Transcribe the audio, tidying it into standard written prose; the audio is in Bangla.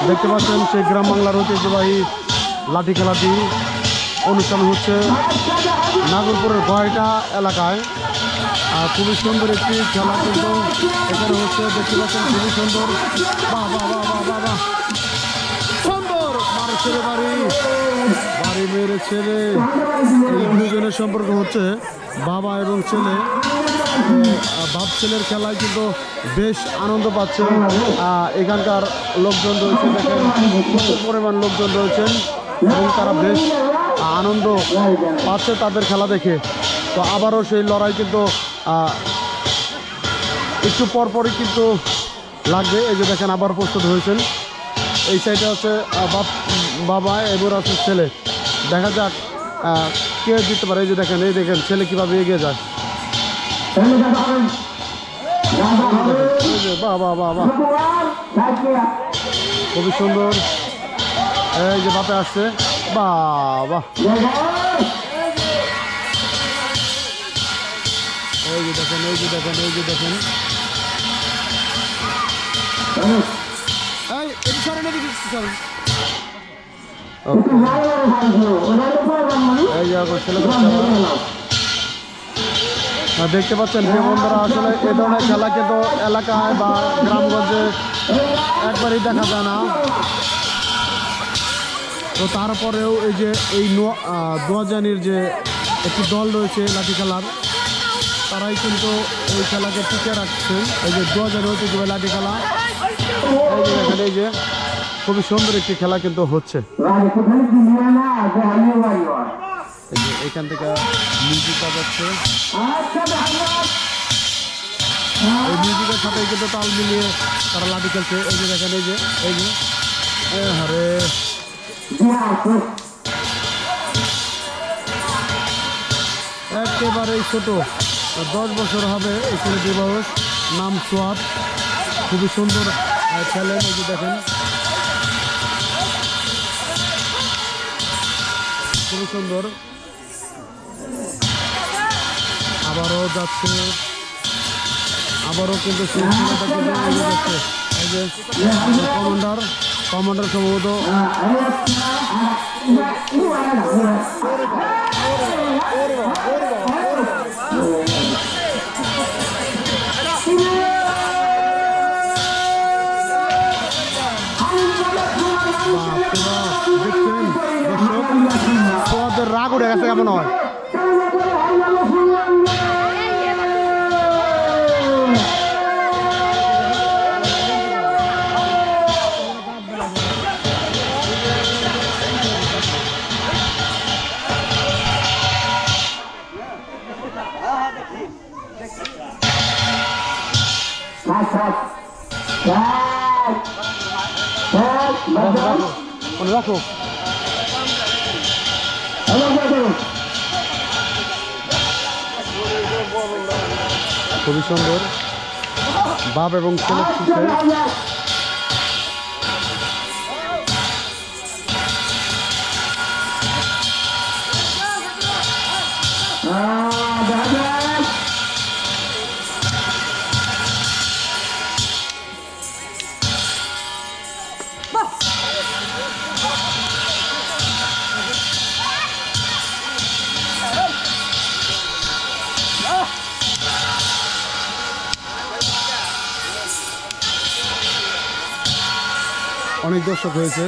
দেখতে পাচ্ছেন সেই গ্রাম বাংলার ঐতিহ্যবাহী লাঠি খেলাটি অনুষ্ঠান হচ্ছে নাগরপুরের গয়টা এলাকায়। খুবই সুন্দর একটি খেলা কিন্তু এখানে হচ্ছে। দেখতে পাচ্ছেন খুবই সুন্দর। বাহ বাহ বাহ বাহ বাহ বাহ, সুন্দর মার ছেলে বাড়ি মেয়ের ছেলে, এই দুজনের সম্পর্ক হচ্ছে বাবা এবং ছেলে। বাপ ছেলের খেলায় কিন্তু বেশ আনন্দ পাচ্ছে এখানকার লোকজন রয়েছে। দেখেন প্রচুর পরিমাণ লোকজন রয়েছেন এবং তারা বেশ আনন্দ পাচ্ছে তাদের খেলা দেখে। তো আবারও সেই লড়াই কিন্তু একটু পরপরই কিন্তু লাগবে। এই যে দেখেন আবার প্রস্তুত হয়েছেন। এই সাইডে হচ্ছে বাবা এবার আছে ছেলে। দেখা যাক কে জিততে পারে। এই যে দেখেন, এই দেখেন ছেলে কীভাবে এগিয়ে যায়। বাহ বাহ বাহ বাহ, খুবই সুন্দর। এই যে বাপে আসছে, বাহ বাহ। এই যে দেখেন, এই যে দেখেন, এই যে দেখেন, দেখতে পাচ্ছেন যে বন্ধুরা, আসলে এ ধরনের খেলা কিন্তু এলাকায় বা গ্রামগঞ্জে একবারই দেখা যায় না। তো তারপরেও এই যে এই দোয়াজানির যে একটি দল রয়েছে লাঠি খেলার, তারাই কিন্তু এই খেলাকে টিকে রাখছেন। এই যে দোয়াজানি ঐতিহ্যবাহী লাঠি খেলা, এই যে দেখেন, এই যে খুবই সুন্দর একটি খেলা কিন্তু হচ্ছে। এই যে এখান থেকে মিউজিক বাজাচ্ছে, এই মিউজিকের সাথে কিন্তু তাল মিলিয়ে তারা লাঠি খেলছে। এই যে দেখেন, এই যে হারে একেবারেই ছোট, 10 বছর হবে এই ছেলেটির বয়স। নাম সোয়াব, খুবই সুন্দর খেলেন। এই যে দেখেন, খুবই সুন্দর। আবারও যাচ্ছে, আবারও কিন্তু সেই খেলাটা কিন্তু এগিয়ে যাচ্ছে। এই যে কমান্ডার সম্ভবত রাগ উঠে গেছে কেমন হয়। রাখো, খুবই সুন্দর। বাপ এবং ছেলে অনেক দর্শক হয়েছে।